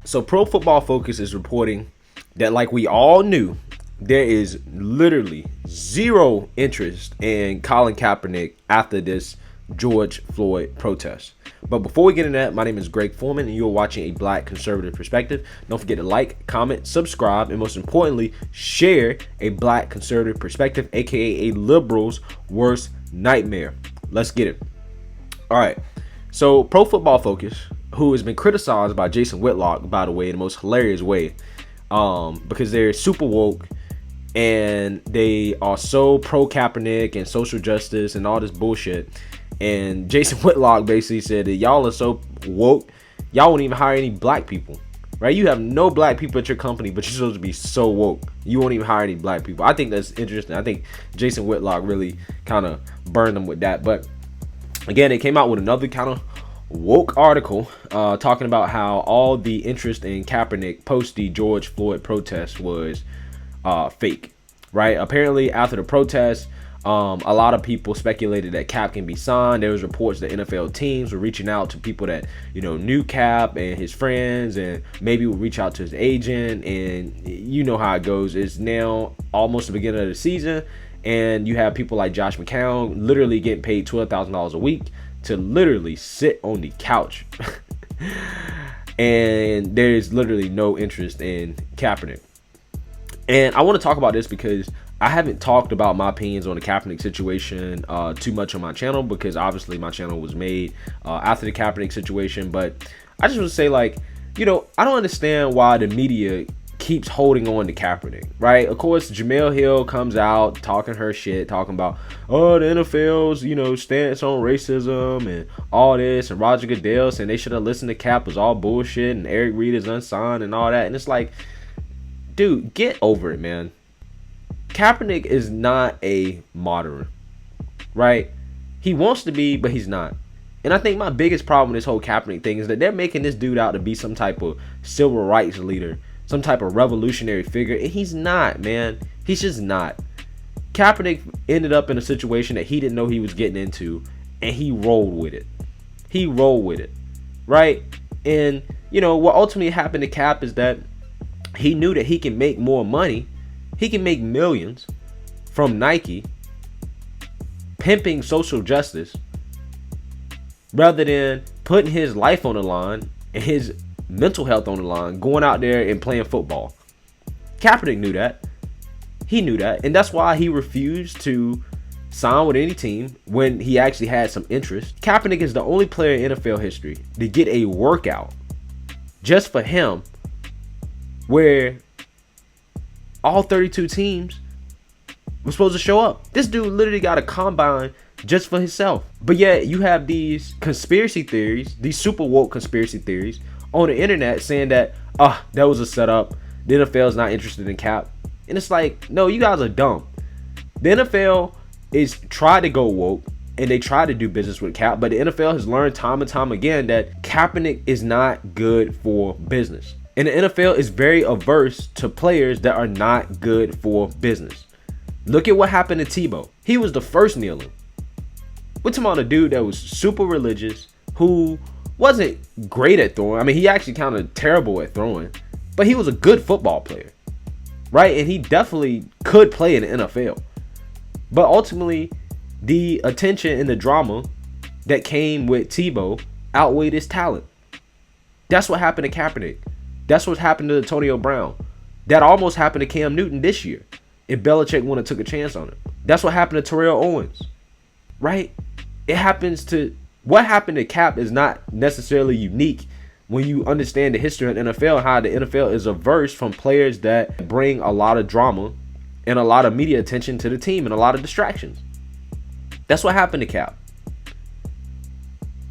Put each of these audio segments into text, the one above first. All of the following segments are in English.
So Pro Football Focus is reporting that, like we all knew, there is literally zero interest in Colin Kaepernick after this George Floyd protest. But before we get into that, my name is Greg Foreman, and you're watching A Black Conservative Perspective. Don't forget to like, comment, subscribe, and most importantly, share A Black Conservative Perspective, aka a liberal's worst nightmare. Let's get it. All right. So Pro Football Focus, who has been criticized by Jason Whitlock, by the way, in the most hilarious way, because they're super woke and they are so pro Kaepernick and social justice and all this bullshit. And Jason Whitlock basically said that y'all are so woke, y'all won't even hire any black people, right? You have no black people at your company, but you're supposed to be so woke, you won't even hire any black people. I think that's interesting. I think Jason Whitlock really kind of burned them with that. But again, they came out with another kind of woke article talking about how all the interest in Kaepernick post the George Floyd protest was fake, right? Apparently after the protest, a lot of people speculated that Cap can be signed. There was reports that NFL teams were reaching out to people that, you know, knew Cap and his friends, and maybe would reach out to his agent. And you know how it goes. It's now almost the beginning of the season, and you have people like Josh McCown literally getting paid $12,000 a week to literally sit on the couch. And there's literally no interest in Kaepernick. And I want to talk about this because I haven't talked about my opinions on the Kaepernick situation too much on my channel, because obviously my channel was made after the Kaepernick situation. But I just want to say, like, you know, I don't understand why the media keeps holding on to Kaepernick, right? Of course, Jemele Hill comes out talking her shit, talking about, oh, the NFL's, you know, stance on racism and all this, and Roger Goodell saying they should have listened to Cap was all bullshit, and Eric Reid is unsigned and all that. And it's like, dude, get over it, man. Kaepernick is not a moderate, right? He wants to be, but he's not. And I think my biggest problem with this whole Kaepernick thing is that they're making this dude out to be some type of civil rights leader, some type of revolutionary figure, and he's not, man. He's just not. Kaepernick ended up in a situation that he didn't know he was getting into, and he rolled with it. He rolled with it, right? And, you know, what ultimately happened to Cap is that he knew that he can make more money. He can make millions from Nike pimping social justice rather than putting his life on the line and his mental health on the line, going out there and playing football. Kaepernick knew that. He knew that. And that's why he refused to sign with any team when he actually had some interest. Kaepernick is the only player in NFL history to get a workout just for him where all 32 teams were supposed to show up. This dude literally got a combine just for himself. But yet you have these conspiracy theories, these super woke conspiracy theories on the internet saying that, that was a setup. The NFL is not interested in Cap. And it's like, no, you guys are dumb. The NFL is trying to go woke, and they try to do business with Cap, but the NFL has learned time and time again that Kaepernick is not good for business. And the NFL is very averse to players that are not good for business. Look at what happened to Tebow. He was the first kneeler. We're talking about a dude that was super religious, who wasn't great at throwing. I mean, he actually kind of terrible at throwing, but he was a good football player, right? And he definitely could play in the NFL. But ultimately, the attention and the drama that came with Tebow outweighed his talent. That's what happened to Kaepernick. That's what happened to Antonio Brown. That almost happened to Cam Newton this year if Belichick wouldn't have took a chance on it. That's what happened to Terrell Owens, right? It happens to, what happened to Cap is not necessarily unique when you understand the history of the NFL and how the NFL is averse from players that bring a lot of drama and a lot of media attention to the team and a lot of distractions. That's what happened to Cap,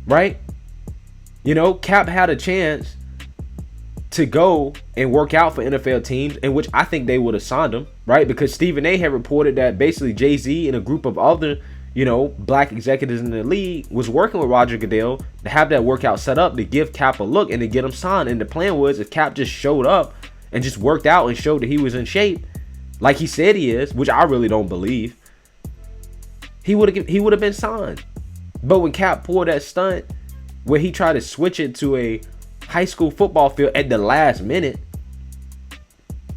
right? You know, Cap had a chance to go and work out for NFL teams, in which I think they would have signed him, right? Because Stephen A had reported that basically Jay-Z and a group of other, you know, black executives in the league was working with Roger Goodell to have that workout set up to give Cap a look and to get him signed. And the plan was, if Cap just showed up and just worked out and showed that he was in shape, like he said he is, which I really don't believe, he would have been signed. But when Cap pulled that stunt where he tried to switch it to a high school football field at the last minute.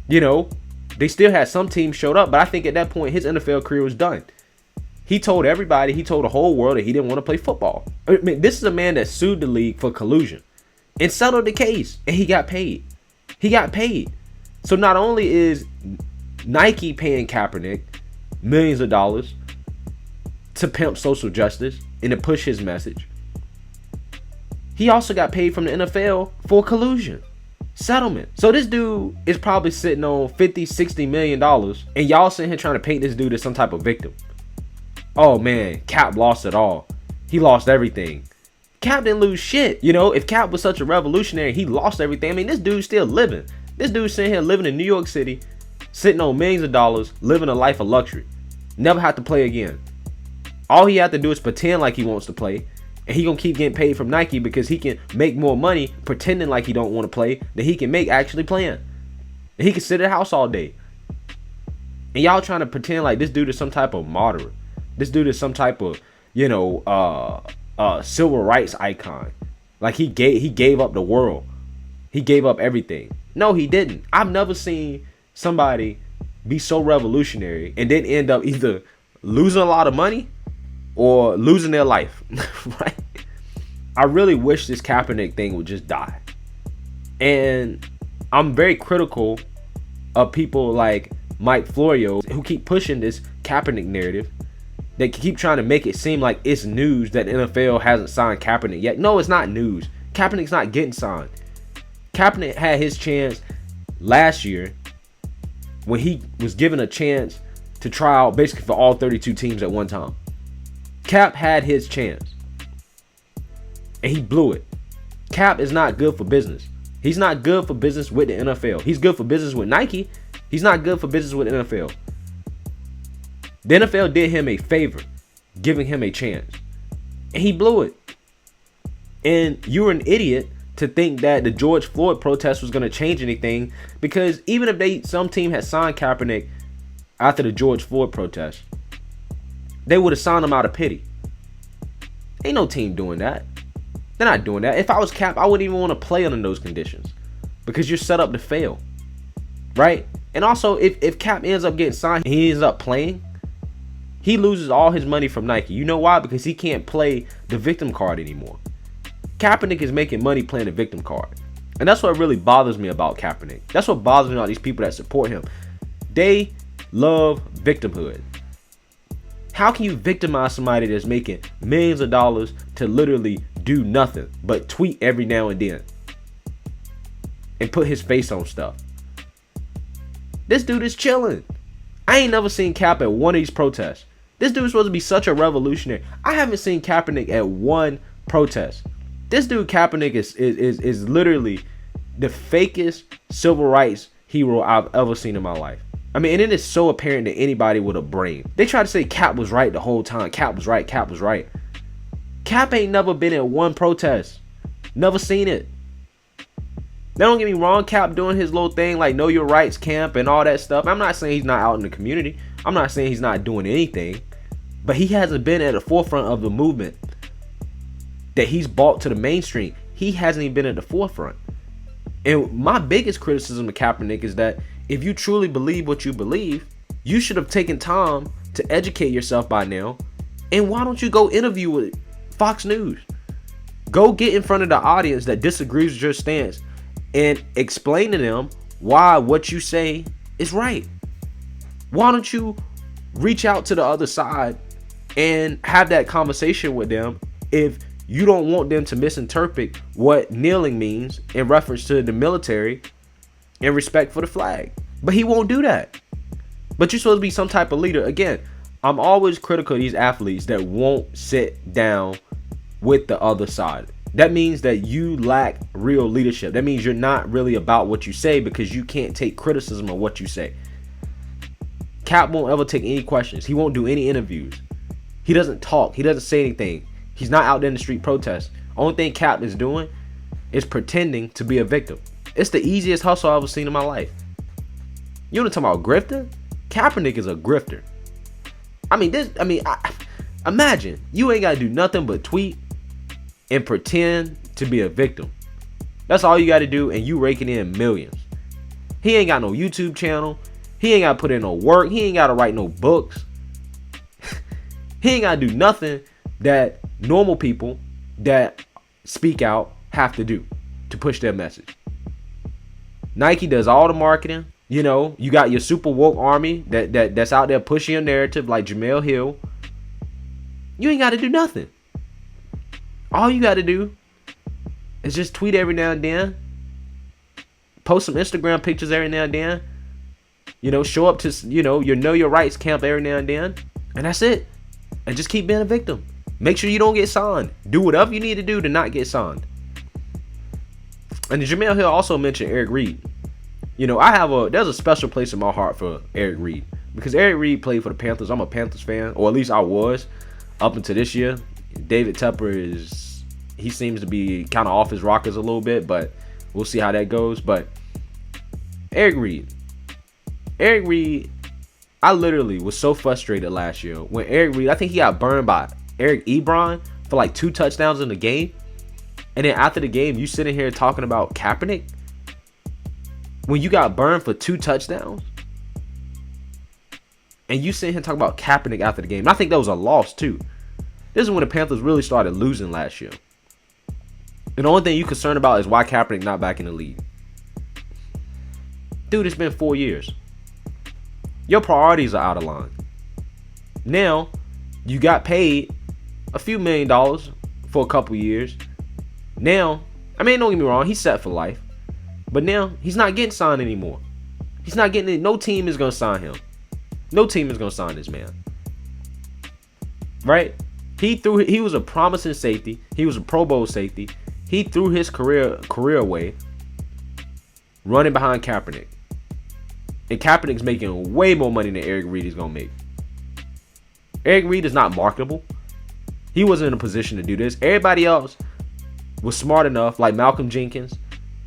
You know, they still had some teams showed up, but I think at that point his NFL career was done. He told everybody, he told the whole world that he didn't want to play football. I mean, this is a man that sued the league for collusion and settled the case, and he got paid. He got paid. So not only is Nike paying Kaepernick millions of dollars to pimp social justice and to push his message, he also got paid from the NFL for collusion. Settlement. So this dude is probably sitting on $50-60 million, and y'all sitting here trying to paint this dude as some type of victim. Oh man, Cap lost it all. He lost everything. Cap didn't lose shit. You know, if Cap was such a revolutionary, he lost everything. I mean, this dude's still living. This dude's sitting here living in New York City, sitting on millions of dollars, living a life of luxury. Never have to play again. All he had to do is pretend like he wants to play, and he gonna keep getting paid from Nike because he can make more money pretending like he don't want to play than he can make actually playing. And he can sit at the house all day. And y'all trying to pretend like this dude is some type of martyr. This dude is some type of, you know, civil rights icon. Like he gave up the world. He gave up everything. No, he didn't. I've never seen somebody be so revolutionary and then end up either losing a lot of money or losing their life. Right? I really wish this Kaepernick thing would just die. And I'm very critical of people like Mike Florio who keep pushing this Kaepernick narrative. They keep trying to make it seem like it's news that the NFL hasn't signed Kaepernick yet. No, it's not news. Kaepernick's not getting signed. Kaepernick had his chance last year when he was given a chance to try out basically for all 32 teams at one time. Cap had his chance, and he blew it. Cap is not good for business. He's not good for business with the NFL. He's good for business with Nike. He's not good for business with the NFL. The NFL did him a favor, giving him a chance, and he blew it. And you were an idiot to think that the George Floyd protest was going to change anything, because even if some team had signed Kaepernick after the George Floyd protest, they would have signed him out of pity. Ain't no team doing that. They're not doing that. If I was Cap, I wouldn't even want to play under those conditions, because you're set up to fail, right? And also, if Cap ends up getting signed and he ends up playing, he loses all his money from Nike. You know why? Because he can't play the victim card anymore. Kaepernick is making money playing the victim card. And that's what really bothers me about Kaepernick. That's what bothers me about these people that support him. They love victimhood. How can you victimize somebody that's making millions of dollars to literally do nothing but tweet every now and then and put his face on stuff? This dude is chilling. I ain't never seen Cap at one of these protests. This dude's supposed to be such a revolutionary. I haven't seen Kaepernick at one protest. This dude Kaepernick is literally the fakest civil rights hero I've ever seen in my life. I mean, and it is so apparent to anybody with a brain. They try to say Cap was right the whole time. Cap was right. Cap was right. Cap ain't never been at one protest. Never seen it. Now, don't get me wrong. Cap doing his little thing like Know Your Rights camp and all that stuff. I'm not saying he's not out in the community. I'm not saying he's not doing anything. But he hasn't been at the forefront of the movement that he's brought to the mainstream. He hasn't even been at the forefront. And my biggest criticism of Kaepernick is that if you truly believe what you believe, you should have taken time to educate yourself by now. And why don't you go interview with Fox News? Go get in front of the audience that disagrees with your stance and explain to them why what you say is right. Why don't you reach out to the other side and have that conversation with them if you don't want them to misinterpret what kneeling means in reference to the military and respect for the flag? But he won't do that. But you're supposed to be some type of leader. Again, I'm always critical of these athletes that won't sit down with the other side. That means that you lack real leadership. That means you're not really about what you say, because you can't take criticism of what you say. Cap won't ever take any questions. He won't do any interviews. He doesn't talk. He doesn't say anything. He's not out there in the street protest. Only thing Cap is doing is pretending to be a victim. It's the easiest hustle I've ever seen in my life. You know what I'm talking about, grifter? Kaepernick is a grifter. Imagine you ain't got to do nothing but tweet and pretend to be a victim. That's all you got to do, and you raking in millions. He ain't got no YouTube channel. He ain't got to put in no work. He ain't got to write no books. He ain't got to do nothing that normal people that speak out have to do to push their message. Nike does all the marketing. You know, you got your super woke army that's out there pushing your narrative like Jamel Hill. You ain't got to do nothing. All you got to do is just tweet every now and then. Post some Instagram pictures every now and then. You know, show up to, you know your rights camp every now and then. And that's it. And just keep being a victim. Make sure you don't get signed. Do whatever you need to do to not get signed. And Jamel Hill also mentioned Eric Reed. You know, there's a special place in my heart for Eric Reed. Because Eric Reed played for the Panthers. I'm a Panthers fan. Or at least I was. Up until this year. David Tepper he seems to be kind of off his rockers a little bit. But we'll see how that goes. But Eric Reed, I literally was so frustrated last year when Eric Reed, I think he got burned by Eric Ebron for like 2 touchdowns in the game. And then after the game, you sitting here talking about Kaepernick when you got burned for 2 touchdowns. And you sitting here talking about Kaepernick after the game. And I think that was a loss too. This is when the Panthers really started losing last year. And the only thing you're concerned about is why Kaepernick not back in the league. Dude, it's been 4 years. Your priorities are out of line. Now, you got paid a few $1 million for a couple years. Now, I mean, don't get me wrong, he's set for life. But now, he's not getting signed anymore. He's not getting it. No team is going to sign him. No team is going to sign this man. Right? He was a promising safety. He was a Pro Bowl safety. He threw his career away running behind Kaepernick. And Kaepernick's making way more money than Eric Reed is going to make. Eric Reed is not marketable. He wasn't in a position to do this. Everybody else was smart enough, like Malcolm Jenkins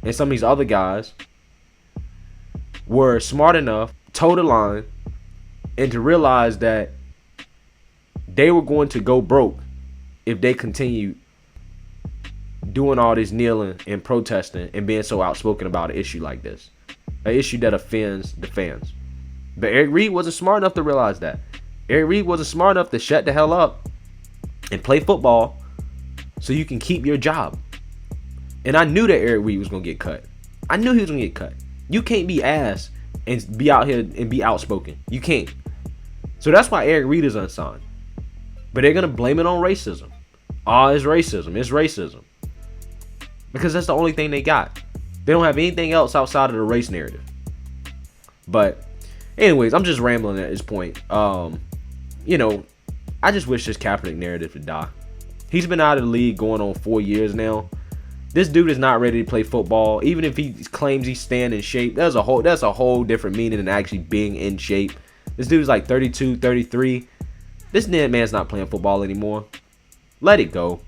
and some of these other guys were smart enough, toe the line, and to realize that they were going to go broke if they continued doing all this kneeling and protesting and being so outspoken about an issue like this. An issue that offends the fans. But Eric Reed wasn't smart enough to realize that. Eric Reed wasn't smart enough to shut the hell up and play football so you can keep your job. And I knew that Eric Reed was going to get cut. I knew he was going to get cut. You can't be ass and be out here and be outspoken. You can't. So that's why Eric Reed is unsigned. But they're going to blame it on racism. Oh, it's racism. It's racism. Because that's the only thing they got. They don't have anything else outside of the race narrative. But anyways, I'm just rambling at this point. You know, I just wish this Kaepernick narrative would die. He's been out of the league going on 4 years now. This dude is not ready to play football. Even if he claims he's staying in shape, that's a whole different meaning than actually being in shape. This dude's like 32, 33. This dead man's not playing football anymore. Let it go.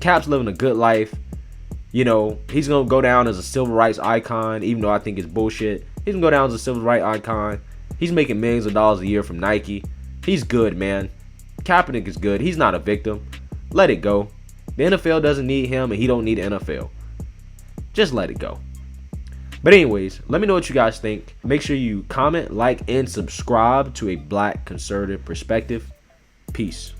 Cap's living a good life. You know, he's going to go down as a civil rights icon, even though I think it's bullshit. He's going to go down as a civil rights icon. He's making millions of dollars a year from Nike. He's good, man. Kaepernick is good. He's not a victim. Let it go. The NFL doesn't need him, and he don't need the NFL. Just let it go. But anyways, let me know what you guys think. Make sure you comment, like, and subscribe to A Black Conservative Perspective. Peace.